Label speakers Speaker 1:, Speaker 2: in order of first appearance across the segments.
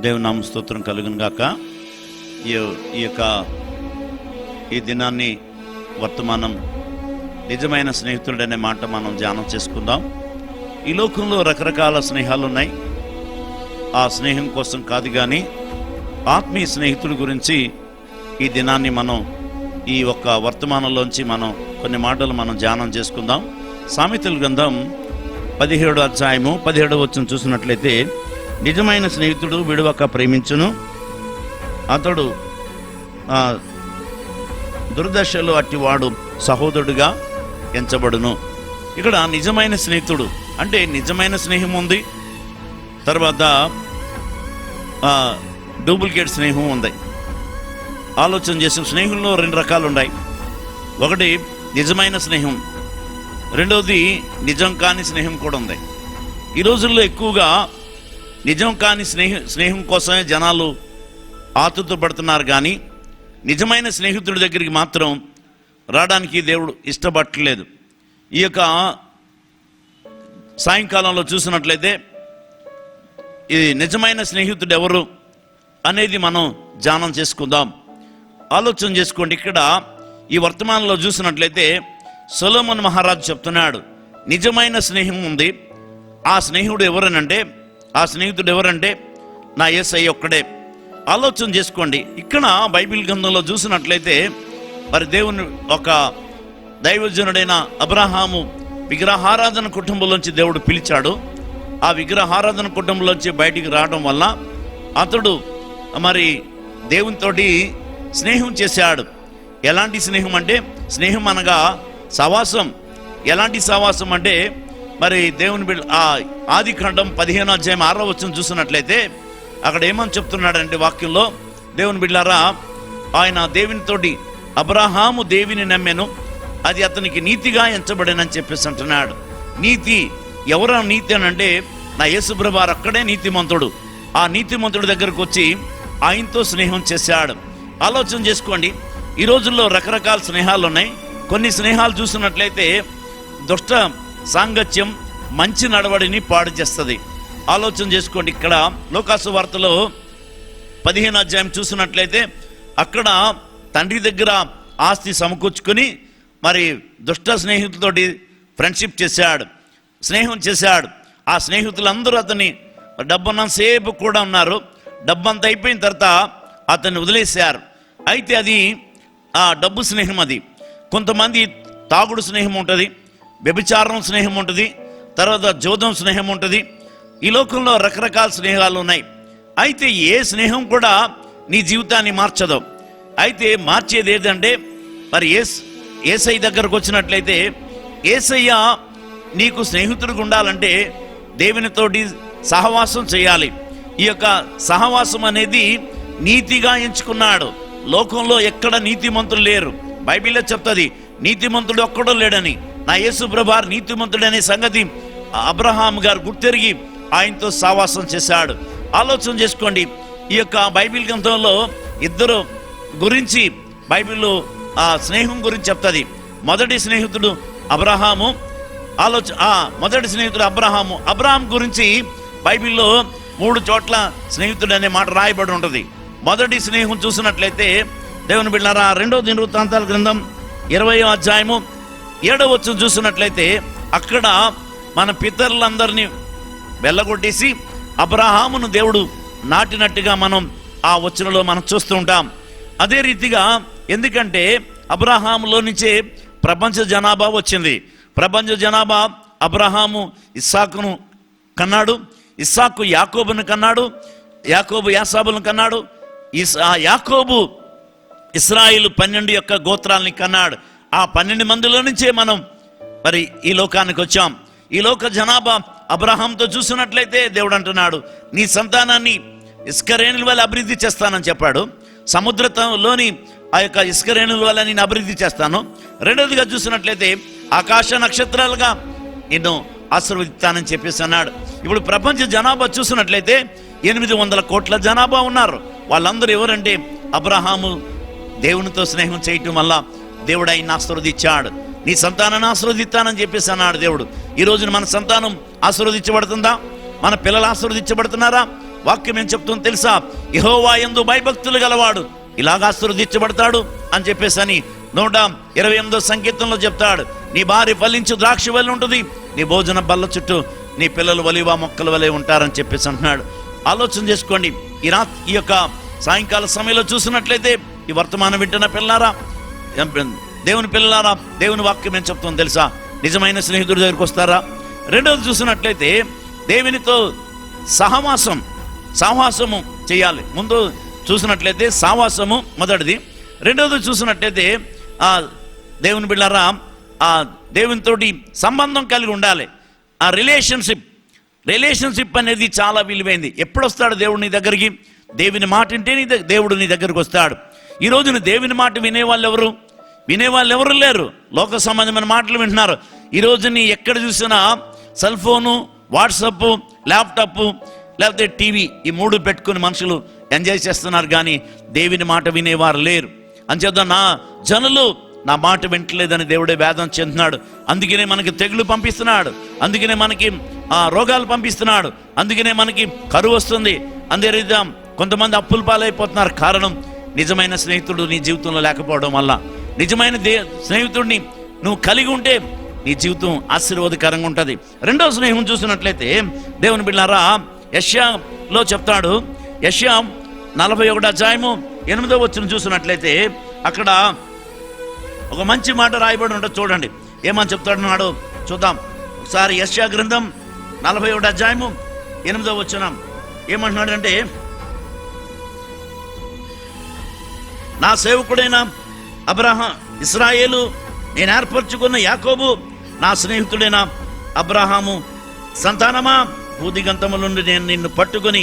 Speaker 1: దేవుని నామ స్తోత్రం కలుగును గాక. ఈ దినాన్ని వర్తమానం నిజమైన స్నేహితుడు అనే మాట మనం ధ్యానం చేసుకుందాం. ఈ లోకంలో రకరకాల స్నేహాలు ఉన్నాయి. ఆ స్నేహం కోసం కాదు కానీ ఆత్మీయ స్నేహితుడి గురించి ఈ దినాన్ని మనం ఈ ఒక్క వర్తమానంలోంచి మనం కొన్ని మాటలు మనం ధ్యానం చేసుకుందాం. సామెతల గ్రంథం 17వ అధ్యాయము 17వ వచనం చూసినట్లయితే, నిజమైన స్నేహితుడు విడువక ప్రేమించును, అతడు దుర్దశలో అట్టివాడు సహోదరుడుగా ఎంచబడును. ఇక్కడ నిజమైన స్నేహితుడు అంటే నిజమైన స్నేహం ఉంది, తర్వాత డూప్లికేట్ స్నేహం ఉంది. ఆలోచన చేసిన స్నేహంలో 2 రకాలు ఉన్నాయి. ఒకటి నిజమైన స్నేహం, రెండవది నిజం కాని స్నేహం కూడా ఉంది. ఈ రోజుల్లో ఎక్కువగా నిజం కాని స్నేహం కోసమే జనాలు ఆతురత పడుతున్నారు, కానీ నిజమైన స్నేహితుడి దగ్గరికి మాత్రం రావడానికి దేవుడు ఇష్టపడట్లేదు. ఈ యొక్క సాయంకాలంలో చూసినట్లయితే ఈ నిజమైన స్నేహితుడు ఎవరు అనేది మనం ధ్యానం చేసుకుందాం. ఆలోచన చేసుకోండి. ఇక్కడ ఈ వర్తమానంలో చూసినట్లయితే సొలొమోను మహారాజు చెప్తున్నాడు, నిజమైన స్నేహం ఉంది. ఆ స్నేహితుడు ఎవరంటే నా యేసయ్య ఒక్కడే. ఆలోచన చేసుకోండి. ఇక్కడ బైబిల్ గ్రంథంలో చూసినట్లయితే మరి దేవుని ఒక దైవజనుడైన అబ్రహాము విగ్రహారాధన కుటుంబంలోంచి దేవుడు పిలిచాడు. ఆ విగ్రహారాధన కుటుంబంలోంచి బయటికి రావడం వల్ల అతడు మరి దేవునితోటి స్నేహం చేశాడు. ఎలాంటి స్నేహం అంటే, స్నేహం అనగా సవాసం. ఎలాంటి సవాసం అంటే, మరి దేవుని బిడ్డ ఆది ఖండం 15వ అధ్యాయం 6వ వచనం చూసినట్లయితే అక్కడ ఏమని చెప్తున్నాడంటే వాక్యంలో, దేవుని బిడ్డలారా, ఆయన దేవునితోటి అబ్రహాము దేవిని నమ్మెను, అది అతనికి నీతిగా ఎంచబడేనని చెప్పేసి అంటున్నాడు. నీతి ఎవరు నీతి అని అంటే, నా యేసుప్రభు అక్కడే నీతిమంతుడు. ఆ నీతిమంతుడి దగ్గరకు వచ్చి ఆయనతో స్నేహం చేశాడు. ఆలోచన చేసుకోండి. ఈ రోజుల్లో రకరకాల స్నేహాలు ఉన్నాయి. కొన్ని స్నేహాలు చూసినట్లయితే దుష్ట సాంగత్యం మంచి నడవడిని పాడు చేస్తుంది. ఆలోచన చేసుకోండి. ఇక్కడ లోకాసు వార్తలో 15వ అధ్యాయం చూసినట్లయితే అక్కడ తండ్రి దగ్గర ఆస్తి సమకూర్చుకొని మరి దుష్ట స్నేహితులతోటి ఫ్రెండ్షిప్ చేశాడు, స్నేహం చేశాడు. ఆ స్నేహితులందరూ అతన్ని డబ్బున్నంతసేపు కూడా ఉన్నారు. డబ్బంతా అయిపోయిన తర్వాత అతన్ని వదిలేశారు. అయితే అది ఆ డబ్బు స్నేహం. అది కొంతమంది తాగుడు స్నేహం ఉంటుంది, వ్యభిచారం స్నేహం ఉంటుంది, తర్వాత జోదం స్నేహం ఉంటుంది. ఈ లోకంలో రకరకాల స్నేహాలు ఉన్నాయి. అయితే ఏ స్నేహం కూడా నీ జీవితాన్ని మార్చదు. అయితే మార్చేది ఏంటంటే, మరి యేసయ్య దగ్గరకు వచ్చినట్లయితే, యేసయ్య నీకు స్నేహితుడిగా ఉండాలంటే దేవునితోటి సహవాసం చేయాలి. ఈ యొక్క సహవాసం అనేది నీతిగా ఎంచుకున్నాడు. లోకంలో ఎక్కడ నీతిమంతులు లేరు. బైబిల్లో చెప్తుంది, నీతిమంతుడు ఒక్కడో లేడని. నా యేసుప్రభు నీతిమంతుడనే సంగతి అబ్రహాం గారు గుర్తెరిగి ఆయనతో సహవాసం చేశాడు. ఆలోచన చేసుకోండి. ఈ యొక్క బైబిల్ గ్రంథంలో ఇద్దరు గురించి బైబిల్లో ఆ స్నేహం గురించి చెప్తుంది. మొదటి స్నేహితుడు అబ్రహాము. అబ్రహాం గురించి బైబిల్లో 3 చోట్ల స్నేహితుడు అనే మాట రాయబడి ఉంటుంది. మొదటి స్నేహం చూసినట్లయితే దేవుని బిడ్డలారా, 2వ దినవృత్తాంతాల గ్రంథం 20వ అధ్యాయము 7వ వచనం చూసినట్లయితే అక్కడ మన పితరులందరినీ వెళ్ళగొట్టేసి అబ్రహామును దేవుడు నాటినట్టుగా మనం ఆ వచనంలో మనం చూస్తూ ఉంటాం. అదే రీతిగా ఎందుకంటే అబ్రహాములో నుంచే ప్రపంచ జనాభా వచ్చింది. ప్రపంచ జనాభా అబ్రహాము ఇస్సాకును కన్నాడు, ఇస్సాకు యాకోబును కన్నాడు, యాకోబు యాసాబులను కన్నాడు, యాకోబు ఇశ్రాయేలు 12 యొక్క గోత్రాలని కన్నాడు. ఆ 12 మందిలో నుంచే మనం మరి ఈ లోకానికి వచ్చాం. ఈ లోక జనాభా అబ్రహాంతో చూసినట్లయితే దేవుడు అంటున్నాడు, నీ సంతానాన్ని ఇస్కరేణుల వల్ల అభివృద్ధి చేస్తానని చెప్పాడు. సముద్రంలోని ఆ యొక్క ఇస్కరేణుల వల్ల నేను అభివృద్ధి చేస్తాను. రెండవదిగా చూసినట్లయితే ఆకాశ నక్షత్రాలుగా ఎన్నో ఆశీర్వదిస్తానని చెప్పేసి అన్నాడు. ఇప్పుడు ప్రపంచ జనాభా చూసినట్లయితే 800 కోట్ల జనాభా ఉన్నారు. వాళ్ళందరూ ఎవరంటే అబ్రహాము దేవునితో స్నేహం చేయటం వల్ల దేవుడు ఆయన ఆశీర్వదించాడు. నీ సంతానాన్ని ఆశీర్వదిస్తానని చెప్పేసి అన్నాడు దేవుడు. ఈ రోజున మన సంతానం ఆశీర్వదించబడుతుందా? మన పిల్లలు ఆశీర్వదించబడుతున్నారా? వాక్యం ఏం చెప్తుందో తెలుసా? యెహోవా యందు భయభక్తులు గలవాడు ఇలాగా ఆశీర్వదించబడతాడు అని చెప్పేసి అని 128వ సంకీర్తనలో చెప్తాడు. నీ భార్య ఫలించు ద్రాక్ష వలె ఉంటుంది, నీ భోజన బల్ల చుట్టూ నీ పిల్లలు ఒలీవ మొక్కల వలె ఉంటారని చెప్పేసి అంటున్నాడు. ఆలోచన చేసుకోండి. ఈ యొక్క సాయంకాల సమయంలో చూసినట్లయితే ఈ వర్తమానం వింటున్న పిల్లారా, దేవుని పిల్లలారా, దేవుని వాక్యం ఏం చెప్తుందో తెలుసా? నిజమైన స్నేహితుడి దగ్గరికి వస్తారా? రెండవది చూసినట్లయితే దేవునితో సహవాసము చేయాలి. ముందు చూసినట్లయితే సహవాసము మొదటిది. రెండవది చూసినట్లయితే దేవుని బిళ్ళారా, ఆ దేవునితోటి సంబంధం కలిగి ఉండాలి. ఆ రిలేషన్షిప్ అనేది చాలా విలువైంది. ఎప్పుడు వస్తాడు దేవుడు నీ దగ్గరికి? దేవుని మాట వింటే దేవుడు నీ దగ్గరికి వస్తాడు. ఈ రోజున దేవుని మాట వినేవాళ్ళు ఎవరు లేరు. లోక సంబంధమైన మాటలు వింటున్నారు. ఈరోజు నీ ఎక్కడ చూసినా సెల్ ఫోను, వాట్సప్, ల్యాప్టాప్ లేకపోతే టీవీ, ఈ మూడు పెట్టుకుని మనుషులు ఎంజాయ్ చేస్తున్నారు, కానీ దేవుని మాట వినేవారు లేరు. అంచేత జనులు నా మాట వింటలేదని దేవుడే వేదన చెందుతున్నాడు. అందుకనే మనకి తెగులు పంపిస్తున్నాడు, అందుకనే మనకి రోగాలు పంపిస్తున్నాడు, అందుకనే మనకి కరువు వస్తుంది. అందే రీతిగా కొంతమంది అప్పుల పాలైపోతున్నారు. కారణం నిజమైన స్నేహితుడు నీ జీవితంలో లేకపోవడం వల్ల. నిజమైన స్నేహితుడిని నువ్వు కలిగి ఉంటే నీ జీవితం ఆశీర్వాదకరంగా ఉంటుంది. రెండవ స్నేహం చూసినట్లయితే దేవుని బిడ్డలారా, యెషయాలో చెప్తాడు. యెషయా 41వ అధ్యాయము 8వ వచనం చూసినట్లయితే అక్కడ ఒక మంచి మాట రాయబడి ఉంటుంది. చూడండి ఏమని చెప్తాడు చూద్దాం ఒకసారి. యెషయా గ్రంథం 41వ అధ్యాయము 8వ వచనం ఏమంటున్నాడు అంటే, నా సేవకుడైన ఇశ్రాయేలు, నేను ఏర్పరచుకున్న యాకోబు, నా స్నేహితుడైన అబ్రహాము సంతానమా, భూదిగంతముల నుండి నేను నిన్ను పట్టుకొని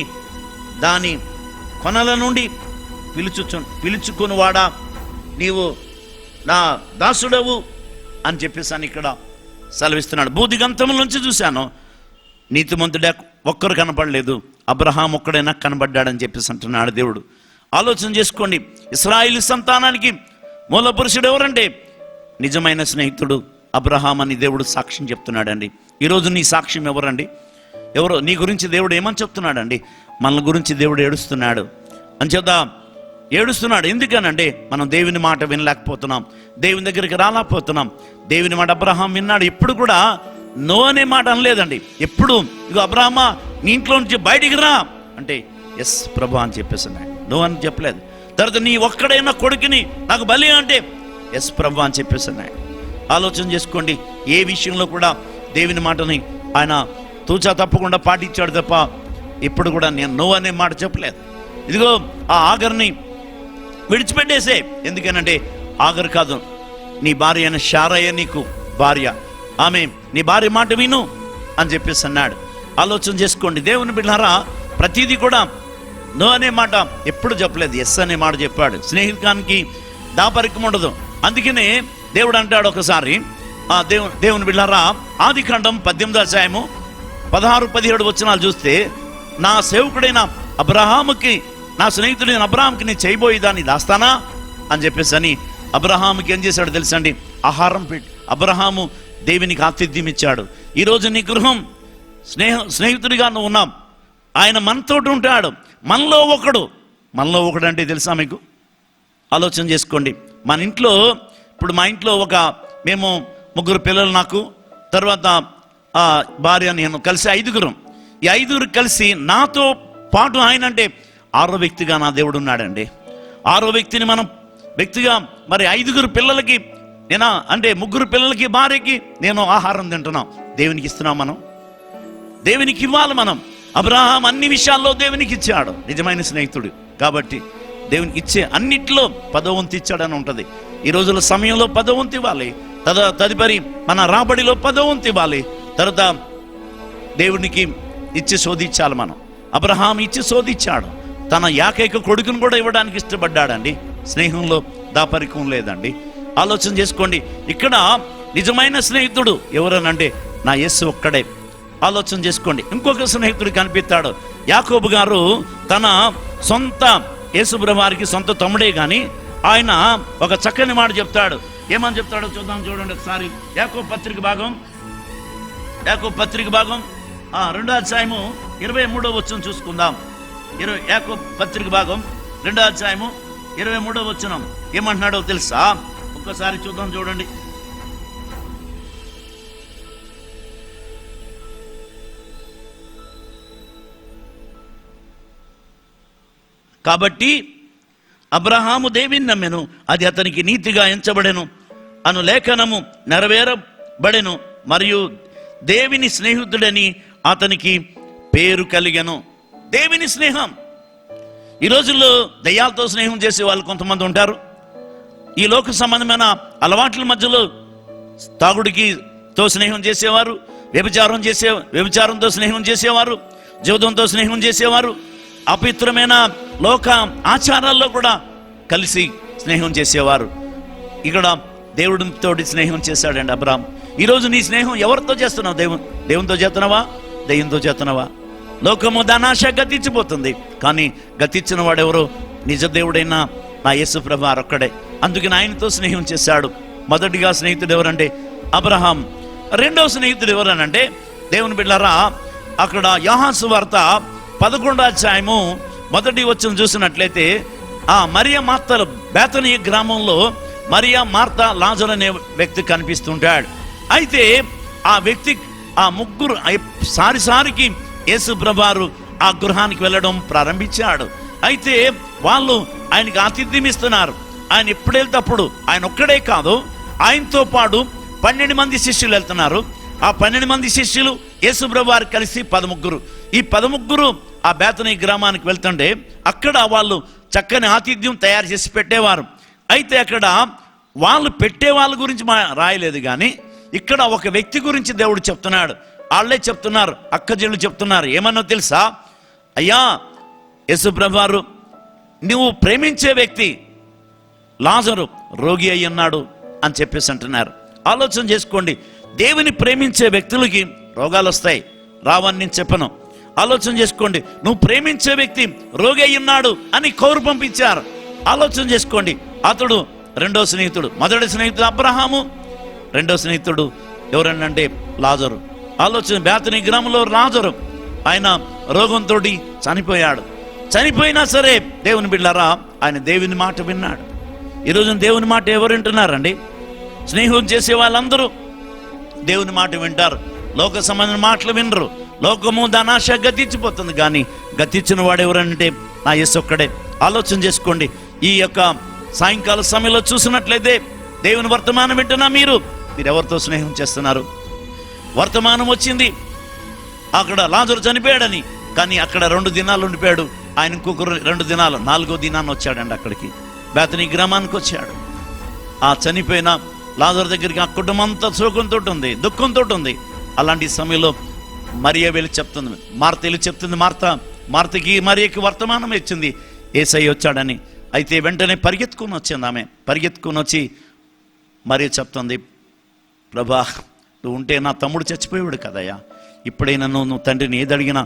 Speaker 1: దాని కొనల నుండి పిలుచుకునివాడా, నీవు నా దాసుడవు అని చెప్పేసి ఇక్కడ సెలవిస్తున్నాడు. భూదిగంతముల నుంచి చూశాను, నీతిమంతుడే ఒక్కరు కనపడలేదు, అబ్రహాం ఒక్కడైనా కనబడ్డాడని చెప్పేసి అంటున్నాడు దేవుడు. ఆలోచన చేసుకోండి. ఇశ్రాయేలు సంతానానికి మూల పురుషుడు ఎవరంటే నిజమైన స్నేహితుడు అబ్రహాం అని దేవుడు సాక్ష్యం చెప్తున్నాడండి. ఈరోజు నీ సాక్ష్యం ఎవరండి? ఎవరో నీ గురించి దేవుడు ఏమని చెప్తున్నాడండి? మన గురించి దేవుడు ఏడుస్తున్నాడు. అంచేత ఏడుస్తున్నాడు. ఎందుకనంటే మనం దేవుని మాట వినలేకపోతున్నాం, దేవుని దగ్గరికి రాలేకపోతున్నాం. దేవుని మాట అబ్రహాం విన్నాడు. ఎప్పుడు కూడా నో అనే మాట అనలేదండి. ఎప్పుడు ఇగో అబ్రహామా నీ ఇంట్లో నుంచి బయటికి రా అంటే ఎస్ ప్రభు అని చెప్పేస్తున్నాడు, నో అని చెప్పలేదు. తర్వాత నీ ఒక్కడైనా కొడుకుని నాకు బలి అంటే ఎస్ ప్రభు అని చెప్పేస్తున్నాడు. ఆలోచన చేసుకోండి. ఏ విషయంలో కూడా దేవుని మాటని ఆయన తూచా తప్పకుండా పాటించాడు తప్ప ఇప్పుడు కూడా నేను నో అనే మాట చెప్పలేదు. ఇదిగో ఆ ఆగర్ని విడిచిపెట్టేసే. ఎందుకనంటే ఆగర్ కాదు, నీ భార్య అయిన శారయ్య నీకు భార్య, ఆమె నీ భార్య మాట విను అని చెప్పేసి అన్నాడు. ఆలోచన చేసుకోండి. దేవుని బిడ్డలారా, ప్రతిదీ కూడా నో అనే మాట ఎప్పుడు చెప్పలేదు, ఎస్ అనే మాట చెప్పాడు. స్నేహితునికి దాపరికం ఉండదు. అందుకనే దేవుడు అంటాడు ఒకసారి, దేవుని బిడ్డలారా, ఆదికాండం 18వ అధ్యాయము 16-17 వచనాలు చూస్తే, నా సేవకుడైన అబ్రహాముకి, నా స్నేహితుడైన అబ్రహాంకి నేను చేయబోయేదాన్ని దాస్తానా అని చెప్పేసి అని అబ్రహాముకి ఏం చేశాడు తెలుసండి? ఆహారం పెట్టి అబ్రహాము దేవునికి ఆతిథ్యం ఇచ్చాడు. ఈరోజు నీ గృహం స్నేహితుడిగా నువ్వు ఉన్నాం, ఆయన మనతోటి ఉంటాడు. మనలో ఒకడు అంటే తెలుసా మీకు? ఆలోచన చేసుకోండి. మన ఇంట్లో ఇప్పుడు మా ఇంట్లో మేము 3 పిల్లలు, నాకు తర్వాత భార్య, నేను కలిసి 5గురం. ఈ 5గురు కలిసి నాతో పాటు ఆయన అంటే 6వ వ్యక్తిగా నా దేవుడు ఉన్నాడండి. 6వ వ్యక్తిని మనం వ్యక్తిగా మరి 5గురు పిల్లలకి నేనా అంటే 3 పిల్లలకి భార్యకి నేను ఆహారం తింటున్నాం. దేవునికి ఇస్తున్నాం, మనం దేవునికి ఇవ్వాలి. మనం అబ్రహాం అన్ని విషయాల్లో దేవునికి ఇచ్చాడు, నిజమైన స్నేహితుడు కాబట్టి దేవునికి ఇచ్చే అన్నిట్లో 10వ వంతు ఇచ్చాడని ఉంటుంది. ఈ రోజుల సమయంలో 10వ వంతు ఇవ్వాలి, తదుపరి మన రాబడిలో 10వ వంతు ఇవ్వాలి. తర్వాత దేవునికి ఇచ్చి శోధించాలి. మనం అబ్రహాం ఇచ్చి శోధించాడు, తన ఏకైక కొడుకును కూడా ఇవ్వడానికి ఇష్టపడ్డాడండి. స్నేహంలో దాపరికం లేదండి. ఆలోచన చేసుకోండి. ఇక్కడ నిజమైన స్నేహితుడు ఎవరనంటే నా యేసు ఒక్కడే. ఆలోచన చేసుకోండి. ఇంకొక స్నేహితుడు కనిపిస్తాడు. యాకోబు గారు తన సొంత యేసుప్రభు వారికి సొంత తమ్ముడే కానీ ఆయన ఒక చక్కని మాట చెప్తాడు. ఏమని చెప్తాడో చూద్దాం, చూడండి ఒకసారి. యాకోబు పత్రిక భాగం 2వ అధ్యాయము 23వ వచనం చూసుకుందాం. యాకోబు పత్రిక భాగం 2వ అధ్యాయము 23వ వచనం ఏమంటున్నాడో తెలుసా? ఒక్కసారి చూద్దాం, చూడండి. కాబట్టి అబ్రహాము దేవుని నమ్మెను, అది అతనికి నీతిగా ఎంచబడెను అను లేఖనము నెరవేరబడెను, మరియు దేవుని స్నేహితుడని అతనికి పేరు కలిగెను. దేవుని స్నేహం. ఈ రోజుల్లో దయ్యాలతో స్నేహం చేసే వాళ్ళు కొంతమంది ఉంటారు. ఈ లోక సంబంధమైన అలవాట్ల మధ్యలో తాగుడికితో స్నేహం చేసేవారు, వ్యభిచారంతో స్నేహం చేసేవారు, జూదంతో స్నేహం చేసేవారు, అపవిత్రమైన లోక ఆచారాల్లో కూడా కలిసి స్నేహం చేసేవారు. ఇక్కడ దేవుడితోటి స్నేహం చేశాడండి అబ్రాహాం. ఈరోజు నీ స్నేహం ఎవరితో చేస్తున్నావు? దేవునితో చేస్తున్నావా? దెయ్యంతో చేస్తున్నావా? లోకము దానాశ గతించిపోతుంది, కానీ గతించిన వాడెవరో? నిజ దేవుడైన నా యేసు ప్రభు ఒక్కడే. అందుకని ఆయనతో స్నేహం చేశాడు. మొదటిగా స్నేహితుడు ఎవరంటే అబ్రహాం. రెండవ స్నేహితుడు ఎవరనంటే దేవుని బిడ్డలారా, అక్కడ యోహాను సువార్త 11వ అధ్యాయము 1వ వచనం చూసినట్లయితే ఆ మరియ మార్తలు బేతనీ గ్రామంలో మరియా, మార్త, లాజరు అనే వ్యక్తి కనిపిస్తుంటాడు. అయితే ఆ వ్యక్తి, ఆ ముగ్గురు సారికి యేసు ప్రభువారు ఆ గృహానికి వెళ్ళడం ప్రారంభించాడు. అయితే వాళ్ళు ఆయనకి ఆతిథ్యం ఇస్తున్నారు. ఆయన ఎప్పుడు వెళ్తేప్పుడు ఆయన ఒక్కడే కాదు, ఆయనతో పాటు 12 మంది శిష్యులు వెళ్తున్నారు. ఆ 12 మంది శిష్యులు యేసు ప్రభువారు కలిసి 13. ఈ 13 ఆ బేతనీ గ్రామానికి వెళ్తుంటే అక్కడ వాళ్ళు చక్కని ఆతిథ్యం తయారు చేసి పెట్టేవారు. అయితే అక్కడ వాళ్ళు పెట్టే వాళ్ళ గురించి రాయలేదు, కానీ ఇక్కడ ఒక వ్యక్తి గురించి దేవుడు చెప్తున్నాడు. వాళ్ళే చెప్తున్నారు, అక్కజనులు చెప్తున్నారు. ఏమన్నా తెలుసా? అయ్యా యేసు ప్రభువారు, నువ్వు ప్రేమించే వ్యక్తి లాజరు రోగి అయి ఉన్నాడు అని చెప్పేసి అంటున్నారు. ఆలోచన చేసుకోండి, దేవుని ప్రేమించే వ్యక్తులకి రోగాలు వస్తాయి, రావని నేను చెప్పను. ఆలోచన చేసుకోండి, నువ్వు ప్రేమించే వ్యక్తి రోగి అయి ఉన్నాడు అని కౌరు పంపించారు. ఆలోచన చేసుకోండి, అతడు రెండో స్నేహితుడు. మొదటి స్నేహితుడు అబ్రహాము, రెండో స్నేహితుడు ఎవరనంటే లాజరు. ఆలోచన, బేతనీ గ్రామంలో లాజరు ఆయన రోగంతో చనిపోయాడు. చనిపోయినా సరే దేవుని బిడ్డలారా, ఆయన దేవుని మాట విన్నాడు. ఈరోజు దేవుని మాట ఎవరు వింటున్నారండి? స్నేహం చేసే వాళ్ళందరూ దేవుని మాట వింటారు, లోక సంబంధమైన మాటలు వినరు. లోకము దానాశ గతించిపోతుంది, కానీ గతించిన వాడు ఎవరంటే నా యేసు ఒక్కడే. ఆలోచన చేసుకోండి, ఈ యొక్క సాయంకాల సమయంలో చూసినట్లయితే దేవుని వర్తమానం వింటున్నా మీరు ఎవరితో స్నేహం చేస్తున్నారు? వర్తమానం వచ్చింది అక్కడ లాజరు చనిపోయాడని, కానీ అక్కడ 2 దినాలు ఉండిపోయాడు. ఆయన ఇంకొకరు 2 దినాలు, 4వ దినాన్ని వచ్చాడండి అక్కడికి, బేతనీ గ్రామానికి వచ్చాడు. ఆ చనిపోయిన లాజరు దగ్గరికి ఆ కుటుంబం అంతా శోకంతో ఉంది, దుఃఖంతో ఉంది. అలాంటి సమయంలో మరియ వెళ్ళి చెప్తుంది, మార్త వెళ్ళి చెప్తుంది. మార్తకి మరియకి వర్తమానం ఇచ్చింది యేసయ్య వచ్చాడని. అయితే వెంటనే పరిగెత్తుకుని వచ్చింది ఆమె. పరిగెత్తుకుని వచ్చి మరియ చెప్తుంది, ప్రభా నువ్వు ఉంటే నా తమ్ముడు చచ్చిపోయాడు కదయ్యా, ఇప్పుడైనా నువ్వు తండ్రిని ఏది అడిగినా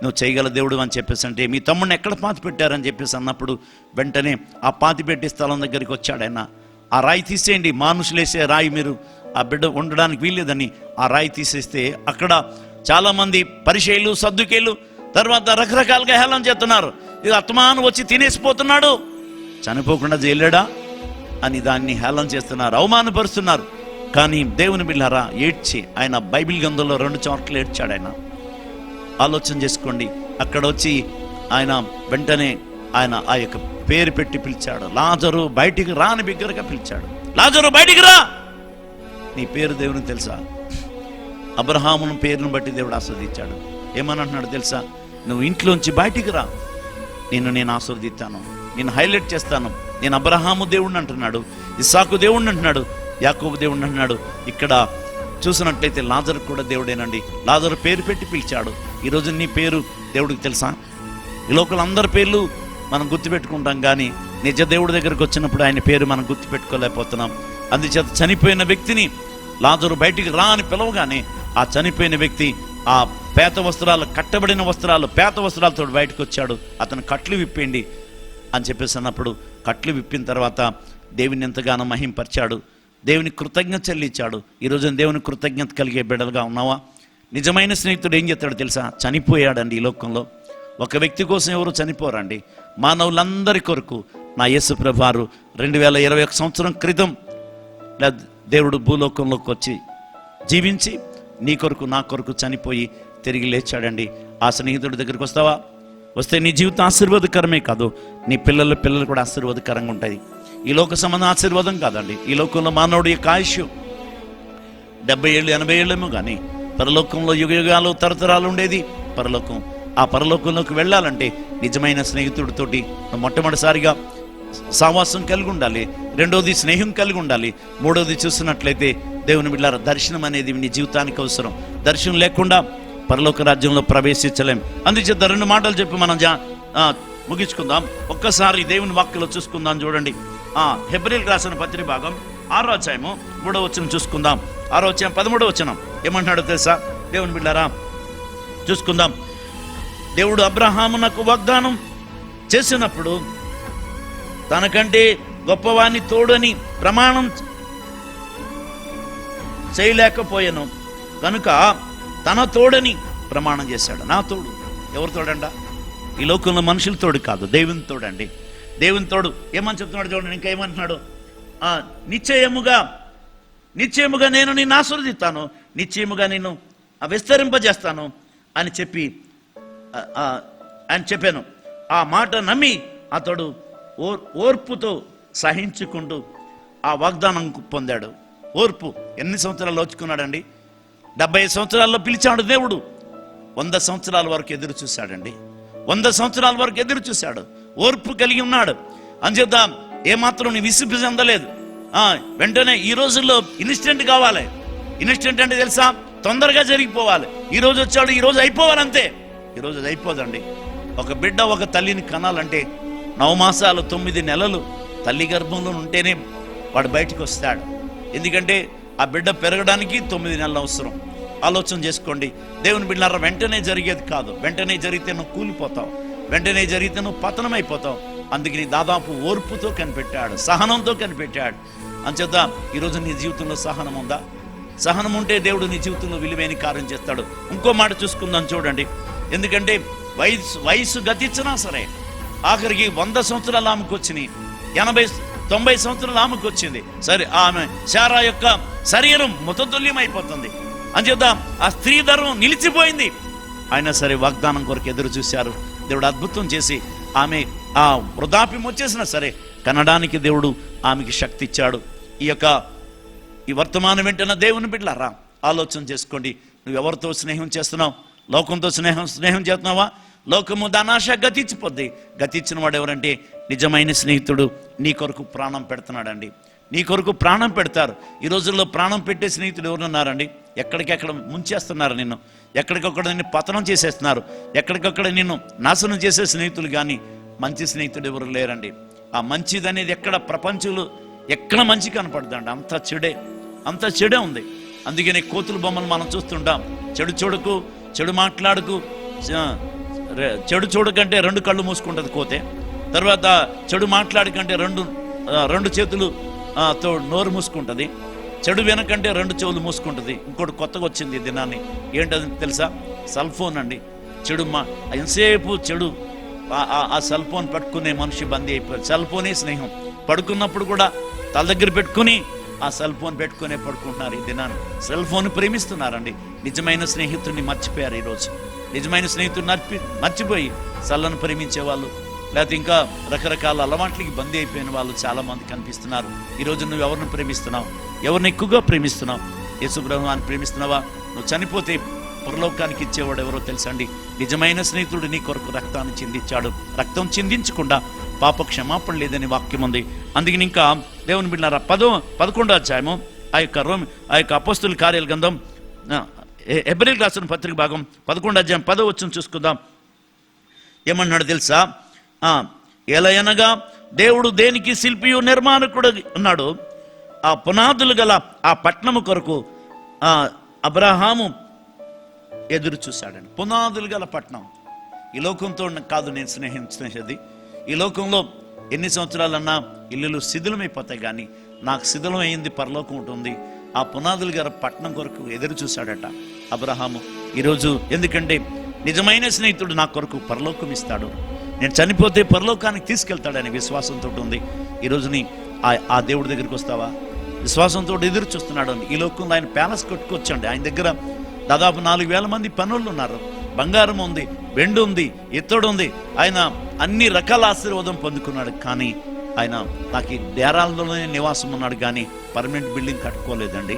Speaker 1: నువ్వు చేయగల దేవుడు అని చెప్పేసి అంటే, మీ తమ్ముడిని ఎక్కడ పాతి పెట్టారని చెప్పేసి అన్నప్పుడు వెంటనే ఆ పాతి పెట్టే స్థలం దగ్గరికి వచ్చాడు ఆయన. ఆ రాయి తీసేయండి, మానుషులేసే రాయి, మీరు ఆ బిడ్డ ఉండడానికి వీల్లేదని ఆ రాయి తీసేస్తే అక్కడ చాలామంది పరిచయులు, సద్దుకేలు, తర్వాత రకరకాలుగా హేళన చేస్తున్నారు. ఇది ఆత్మాను వచ్చి తినేసిపోతున్నాడు, చనిపోకుండా చేయలేడా అని దాన్ని హేళన చేస్తున్నారు, అవమానపరుస్తున్నారు. కానీ దేవుని బిడ్డలారా, ఏడ్చి ఆయన బైబిల్ గ్రంథంలో 2 చోట్ల ఏడ్చాడు ఆయన. ఆలోచన చేసుకోండి, అక్కడ వచ్చి ఆయన వెంటనే ఆయన ఆ యొక్క పేరు పెట్టి పిలిచాడు, లాజరు బయటికి రా అని బిగ్గరగా పిలిచాడు. లాజరు బయటికి రా, నీ పేరు దేవునికి తెలుసా? అబ్రహామును పేరును బట్టి దేవుడు ఆస్వాదించాడు. ఏమని అంటున్నాడు తెలుసా? నువ్వు ఇంట్లోంచి బయటికి రా, నేను ఆస్వాదిస్తాను, నేను హైలైట్ చేస్తాను. నేను అబ్రహాము దేవుడిని అంటున్నాడు, ఇస్సాకు దేవుడిని అంటున్నాడు, యాకోబు దేవుడిని అంటున్నాడు. ఇక్కడ చూసినట్లయితే లాజరు కూడా దేవుడేనండి. లాజరు పేరు పెట్టి పిలిచాడు. ఈరోజు నీ పేరు దేవుడికి తెలుసా? ఈ లోకల్ అందరి పేర్లు మనం గుర్తుపెట్టుకుంటాం, కానీ నిజ దేవుడి దగ్గరకు వచ్చినప్పుడు ఆయన పేరు మనం గుర్తుపెట్టుకోలేకపోతున్నాం. అందుచేత చనిపోయిన వ్యక్తిని లాజరు బయటికి రా అని పిలవగానే ఆ చనిపోయిన వ్యక్తి ఆ పేత వస్త్రాలు, కట్టబడిన వస్త్రాలు, పేత వస్త్రాలతో బయటకు వచ్చాడు. అతను కట్లు విప్పండి అని చెప్పేసి అన్నప్పుడు కట్లు విప్పిన తర్వాత దేవుని ఎంతగానో మహింపరిచాడు, దేవుని కృతజ్ఞత చెల్లించాడు. ఈరోజు దేవుని కృతజ్ఞత కలిగే బిడ్డలుగా ఉన్నావా? నిజమైన స్నేహితుడు ఏం చేస్తాడు తెలుసా? చనిపోయాడండి ఈ లోకంలో. ఒక వ్యక్తి కోసం ఎవరు చనిపోరండి. మానవులందరి కొరకు నా యేసు ప్రభువారు 2021 సంవత్సరం క్రితం దేవుడు భూలోకంలోకి వచ్చి జీవించి నీ కొరకు నా కొరకు చనిపోయి తిరిగి లేచాడండి. ఆ స్నేహితుడి దగ్గరికి వస్తావా? వస్తే నీ జీవితం ఆశీర్వాదకరమే కాదు, నీ పిల్లలు కూడా ఆశీర్వాదకరంగా ఉంటుంది. ఈ లోక సంబంధం ఆశీర్వాదం కాదండి. ఈ లోకంలో మానవుడి యొక్క ఆయుష్ 70 ఏళ్ళు 80 ఏళ్ళేమో కానీ పరలోకంలో యుగయుగాలు తరతరాలు ఉండేది పరలోకం. ఆ పరలోకంలోకి వెళ్ళాలంటే నిజమైన స్నేహితుడితోటి మొట్టమొదటిసారిగా సావాసం కలిగి ఉండాలి, రెండోది స్నేహం కలిగి ఉండాలి, మూడోది చూసినట్లయితే దేవుని బిడ్డలారా దర్శనం అనేది నీ జీవితానికి అవసరం. దర్శనం లేకుండా పరలోక రాజ్యంలో ప్రవేశించలేం. అందుచేత 2 మాటలు చెప్పి మనం ముగించుకుందాం. ఒక్కసారి దేవుని వాక్యలో చూసుకుందాం. చూడండి, హెబ్రీయులకు రాసిన పత్రిక భాగం 6వ అధ్యాయము 3వ వచనం చూసుకుందాం. 6వ అధ్యాయం 13వ వచనం ఏమంటున్నాడో తెలుసా? దేవుని బిడ్డలారా చూసుకుందాం. దేవుడు అబ్రహామునకు వాగ్దానం చేసినప్పుడు తనకంటే గొప్పవాణ్ణి తోడని ప్రమాణం చేయలేకపోయాను కనుక తన తోడని ప్రమాణం చేశాడు. నా తోడు ఎవరు తోడంట? ఈ లోకంలో మనుషుల తోడు కాదు, దేవుని తోడండి. దేవుని తోడు ఏమని చెప్తున్నాడు చూడండి. ఇంకా ఏమంటున్నాడు? నిశ్చయముగా నేను నిన్ను ఆశీర్వదిస్తాను, నిశ్చయముగా నిన్ను విస్తరింపజేస్తాను అని చెప్పాను. ఆ మాట నమ్మి అతడు ఓర్పుతో సహించుకుంటూ ఆ వాగ్దానం పొందాడు. ఓర్పు ఎన్ని సంవత్సరాలు ఓచుకున్నాడండి? 70 సంవత్సరాల్లో పిలిచాడు దేవుడు. 100 సంవత్సరాల వరకు ఎదురు చూశాడండి. 100 సంవత్సరాల వరకు ఎదురు చూశాడు. ఓర్పు కలిగి ఉన్నాడు. అంచేత ఏమాత్రం నీ విసుగు చెందలేదు. వెంటనే ఈ రోజుల్లో ఇన్స్టెంట్ కావాలి. ఇన్స్టెంట్ అంటే తెలుసా? తొందరగా జరిగిపోవాలి. ఈ రోజు వచ్చాడు, ఈ రోజు అయిపోవాలి, అంతే. ఈ రోజు అది అయిపోదండి. ఒక బిడ్డ ఒక తల్లిని కనాలంటే 9 మాసాలు 9 నెలలు తల్లి గర్భంలో ఉంటేనే వాడు బయటకు వస్తాడు. ఎందుకంటే ఆ బిడ్డ పెరగడానికి 9 నెలలు అవసరం. ఆలోచన చేసుకోండి. దేవుని బిడ్డలారా వెంటనే జరిగేది కాదు. వెంటనే జరిగితే నువ్వు కూలిపోతావు, వెంటనే జరిగితే నువ్వు పతనం అయిపోతావు. అందుకని దాదాపు ఓర్పుతో కనిపెట్టాడు, సహనంతో కనిపెట్టాడు. అంచేత ఈరోజు నీ జీవితంలో సహనం ఉందా? సహనం ఉంటే దేవుడు నీ జీవితంలో విలువైన కార్యం చేస్తాడు. ఇంకో మాట చూసుకుందాం చూడండి. ఎందుకంటే వయసు గతించినా సరే ఆఖరికి 100 సంవత్సరాలు ఆమెకు వచ్చినాయి, 80-90 సంవత్సరాలు ఆమెకు వచ్చింది. సరే, ఆమె శారా యొక్క శరీరం మృతతుల్యం అయిపోతుంది. అంచేత ఆ స్త్రీ ధర్మం నిలిచిపోయింది. అయినా సరే వాగ్దానం కొరకు ఎదురు చూశారు. దేవుడు అద్భుతం చేసి ఆమె ఆ వృద్ధాప్యం వచ్చేసినా సరే కనడానికి దేవుడు ఆమెకి శక్తి ఇచ్చాడు. ఈ వర్తమానం వెంటనే దేవుని బిడ్డలారా ఆలోచన చేసుకోండి. నువ్వు ఎవరితో స్నేహం చేస్తున్నావు? లోకంతో స్నేహం చేస్తున్నావా? లోకము దానాశ గతించిపోద్ది. గతించిన వాడు ఎవరంటే నిజమైన స్నేహితుడు నీ కొరకు ప్రాణం పెడుతున్నాడండి. నీ కొరకు ప్రాణం పెడతారు. ఈ రోజుల్లో ప్రాణం పెట్టే స్నేహితుడు ఎవరున్నారండి? ఎక్కడికెక్కడ ముంచేస్తున్నారు నిన్ను, ఎక్కడికక్కడ నిన్ను పతనం చేసేస్తున్నారు, ఎక్కడికక్కడ నిన్ను నాశనం చేసే స్నేహితులు కానీ మంచి స్నేహితుడు ఎవరు లేరండి. ఆ మంచిది అనేది ఎక్కడ ప్రపంచంలో ఎక్కడ మంచి కనపడుతుందండి? అంత చెడే ఉంది. అందుకనే కోతుల బొమ్మలు మనం చూస్తుంటాం. చెడు మాట్లాడుకు, చెడు చూడకంటే 2 కళ్ళు మూసుకుంటుంది కోతే. తర్వాత చెడు మాట్లాడకంటే రెండు చేతులు నోరు మూసుకుంటుంది. చెడు వెనకంటే 2 చెవులు మూసుకుంటుంది. ఇంకోటి కొత్తగా వచ్చింది దినాన్ని, ఏంటది తెలుసా? సెల్ ఫోన్ అండి. ఎంతసేపు చెడు ఆ సెల్ ఫోన్ పట్టుకునే మనిషి బందీ అయిపోయారు. సెల్ ఫోనే స్నేహం. పడుకున్నప్పుడు కూడా తల దగ్గర పెట్టుకుని ఆ సెల్ ఫోన్ పెట్టుకునే పడుకుంటున్నారు. ఈ దినాన్ని సెల్ ఫోన్ ప్రేమిస్తున్నారండి. నిజమైన స్నేహితుడిని మర్చిపోయారు. ఈరోజు నిజమైన స్నేహితుడిని మర్చిపోయి సెల్లను ప్రేమించే వాళ్ళు, లేకపోతే ఇంకా రకరకాల అలవాట్లకి బందీ అయిపోయిన వాళ్ళు చాలా మంది కనిపిస్తున్నారు. ఈరోజు నువ్వు ఎవరిని ప్రేమిస్తున్నావు? ఎవరిని ఎక్కువగా ప్రేమిస్తున్నావు? యేసు ప్రభువుని ప్రేమిస్తున్నావా? నువ్వు చనిపోతే పరలోకానికి ఇచ్చేవాడు ఎవరో తెలుసండి? నిజమైన స్నేహితుడు నీ కొరకు రక్తాన్ని చిందించాడు. రక్తం చిందించకుండా పాప క్షమాపణ లేదని వాక్యం ఉంది. అందుకని ఇంకా దేవుని బిడ్డలారా 11వ అధ్యాయము ఆ యొక్క అపోస్తుల కార్యాల గ్రంథం హెబ్రీయులకు రాసిన పత్రిక భాగం 11వ అధ్యాయం 10వ వచనం చూసుకుందాం. ఏమన్నాడు తెలుసా? ఎలయనగా దేవుడు దేనికి శిల్పియు నిర్మాణకుడు ఉన్నాడు, ఆ పునాదులు గల ఆ పట్టణము కొరకు అబ్రహాము ఎదురు చూశాడండి. పునాదులు గల పట్టణం. ఈ లోకంతో కాదు నేను స్నేహించేది. ఈ లోకంలో ఎన్ని సంవత్సరాలన్నా ఇల్లులు శిథిలమైపోతాయి, కానీ నాకు శిథిలం అయింది పరలోకం ఉంటుంది. ఆ పునాదులు గల పట్టణం కొరకు ఎదురు చూశాడట అబ్రహాము. ఈరోజు ఎందుకంటే నిజమైన స్నేహితుడు నా కొరకు పరలోకం ఇస్తాడు, నేను చనిపోతే పరలోకానికి తీసుకెళ్తాడనే విశ్వాసంతో ఉంది. ఈ రోజుని ఆ దేవుడి దగ్గరికి వస్తావా? విశ్వాసంతో ఎదురు చూస్తున్నాడు. ఈ లోకంలో ఆయన ప్యాలెస్ కట్టుకొచ్చండి. ఆయన దగ్గర దాదాపు 4,000 మంది పనులు ఉన్నారు. బంగారం ఉంది, వెండి ఉంది, ఇత్తడి ఉంది. ఆయన అన్ని రకాల ఆశీర్వాదం పొందుకున్నాడు. కానీ ఆయన నాకు ఈ డేరాలలోనే నివాసం ఉన్నాడు, కానీ పర్మనెంట్ బిల్డింగ్ కట్టుకోలేదండి.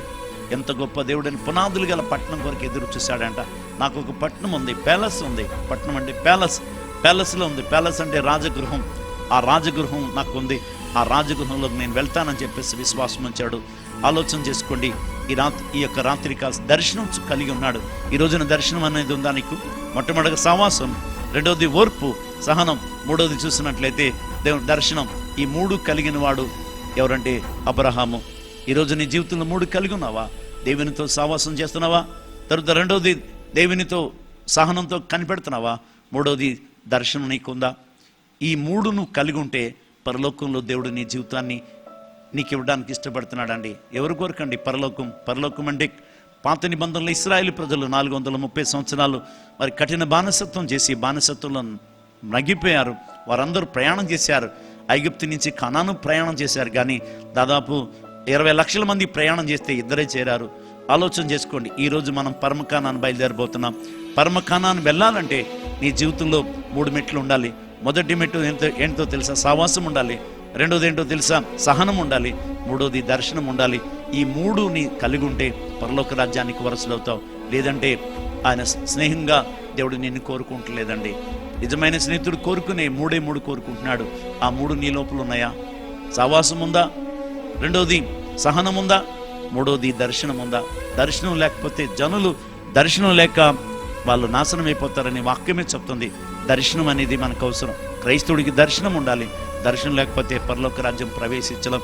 Speaker 1: ఎంత గొప్ప దేవుడని పునాదులు గల పట్టణం కొరకు ఎదురు చూశాడంట. నాకు ఒక పట్టణం ఉంది, ప్యాలెస్ ఉంది. పట్టణం అంటే ప్యాలెస్లో ఉంది. ప్యాలెస్ అంటే రాజగృహం. ఆ రాజగృహం నాకు ఉంది. ఆ రాజగృహంలోకి నేను వెళ్తానని చెప్పేసి విశ్వాసం ఉంచాడు. ఆలోచన చేసుకోండి. ఈ యొక్క రాత్రికాల దర్శనం కలిగి ఉన్నాడు. ఈ రోజున దర్శనం అనేది ఉందా నీకు? మొట్టమొదటిగా సావాసం, రెండవది ఓర్పు, సహనం, మూడవది చూసినట్లయితే దేవుని దర్శనం. ఈ 3 కలిగిన వాడు ఎవరంటే అబ్రహాము. ఈరోజు నీ జీవితంలో 3 కలిగి ఉన్నావా? దేవునితో సావాసం చేస్తున్నావా? తర్వాత రెండవది దేవునితో సహనంతో కనిపెడుతున్నావా? మూడవది దర్శనం నీకుందా? ఈ 3 నువ్వు కలిగి ఉంటే పరలోకంలో దేవుడు నీ జీవితాన్ని నీకు ఇవ్వడానికి ఇష్టపడుతున్నాడండి. ఎవరి కొరకండి పరలోకం అంటే పాత నిబంధనలు ఇశ్రాయేలు ప్రజలు 430 సంవత్సరాలు మరి కఠిన బానిసత్వం చేసి బానిసత్వంలో నగిపోయారు. వారందరూ ప్రయాణం చేశారు. ఐగుప్తు నుంచి కనాను ప్రయాణం చేశారు. కానీ దాదాపు 20 లక్షల మంది ప్రయాణం చేస్తే 2 చేరారు. ఆలోచన చేసుకోండి. ఈరోజు మనం పరమకానాన్ని బయలుదేరబోతున్నాం. పరమకానాన్ని వెళ్ళాలంటే నీ జీవితంలో 3 మెట్లు ఉండాలి. మొదటి మెట్టు ఏంటో తెలుసా? సావాసం ఉండాలి. రెండోది ఏంటో తెలుసా? సహనం ఉండాలి. మూడోది దర్శనం ఉండాలి. ఈ 3 నీ కలిగి ఉంటే పరలోక రాజ్యానికి వారసులవుతావు. లేదంటే ఆయన స్నేహంగా దేవుడు నిన్ను కోరుకుంటలేదండి. నిజమైన స్నేహితుడు కోరుకునే 3 కోరుకుంటున్నాడు. ఆ 3 నీ లోపల ఉన్నాయా? సావాసం ఉందా? రెండోది సహనం ఉందా? మూడోది దర్శనం ఉందా? దర్శనం లేకపోతే జనులు దర్శనం లేక వాళ్ళు నాశనం అయిపోతారని వాక్యమే చెప్తుంది. దర్శనం అనేది మనకు అవసరం. క్రైస్తవుడికి దర్శనం ఉండాలి. దర్శనం లేకపోతే పరలోక రాజ్యం ప్రవేశించడం.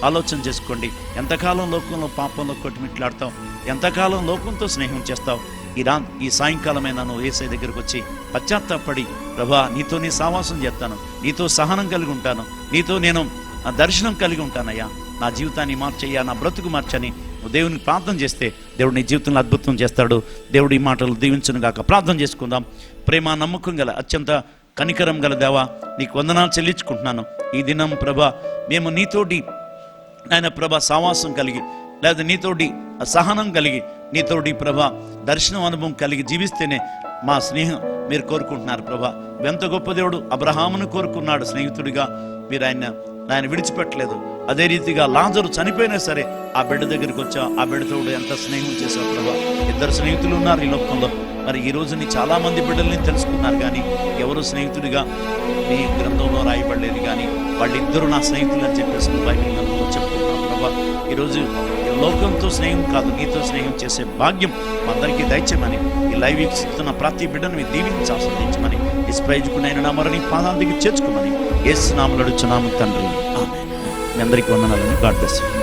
Speaker 1: ఆలోచన చేసుకోండి. ఎంతకాలం లోకంలో పాపంలో కొట్టుమిట్లాడతావు? ఎంతకాలం లోకంతో స్నేహం చేస్తావు? ఈ సాయంకాలమైన నువ్వు యేసయ్య దగ్గరికి వచ్చి పశ్చాత్తాపడి, ప్రభా నీతో నీ సావాసం చేస్తాను, నీతో సహనం కలిగి ఉంటాను, నీతో నేను దర్శనం కలిగి ఉంటానయ్యా, నా జీవితాన్ని మార్చయ్యా, నా బ్రతుకు మార్చని నువ్వు దేవుని ప్రార్థన చేస్తే దేవుడు నీ జీవితంలో అద్భుతం చేస్తాడు. దేవుడు ఈ మాటలు దీవించును గాక. ప్రార్థన చేసుకుందాం. ప్రేమ నమ్మకం గల అత్యంత కనికరం గల దేవా, నీకు వందనాలు చెల్లించుకుంటున్నాను. ఈ దినం ప్రభా మేము నీతోటి ఆయన ప్రభా సావాసం కలిగి, లేదా నీతోటి సహనం కలిగి, నీతోటి ప్రభా దర్శనం అనుభవం కలిగి జీవిస్తేనే మా స్నేహం మీరు కోరుకుంటున్నారు. ప్రభా ఎంత గొప్ప దేవుడు! అబ్రహామును కోరుకున్నాడు స్నేహితుడిగా. మీరు ఆయన విడిచిపెట్టలేదు. అదే రీతిగా లాజరు చనిపోయినా సరే ఆ బిడ్డ దగ్గరికి వచ్చా, ఆ బిడ్డతో ఎంత స్నేహం చేశావు ప్రభా. 2 స్నేహితులు ఉన్నారు ఈ లోకంలో. మరి ఈ రోజుని చాలా మంది బిడ్డల్ని తెలుసుకున్నారు, కానీ ఎవరు స్నేహితుడిగా నీ గ్రంథంలో రాయబడలేదు. కానీ వాళ్ళిద్దరూ నా స్నేహితులు అని చెప్పేసి బైబిల్ గ్రంథంలో చెప్పుకుంటున్నాం ప్రభా. ఈరోజు లోకంతో స్నేహం కాదు, నీతో స్నేహం చేసే భాగ్యం అందరికీ దయచేయమని, ఈ లైవ్ వీక్షిస్తున్న ప్రతి బిడ్డను మీ దీవించి ఆస్వాదించమని, ఇస్ప్రైజుకునైన నా మరణి పాదాల దగ్గర చేర్చుకోమని యేసు నామములో అడుగుచున్నాము తండ్రి. ఆమేన్. మీ అందరికీ వందనాలని. God bless you.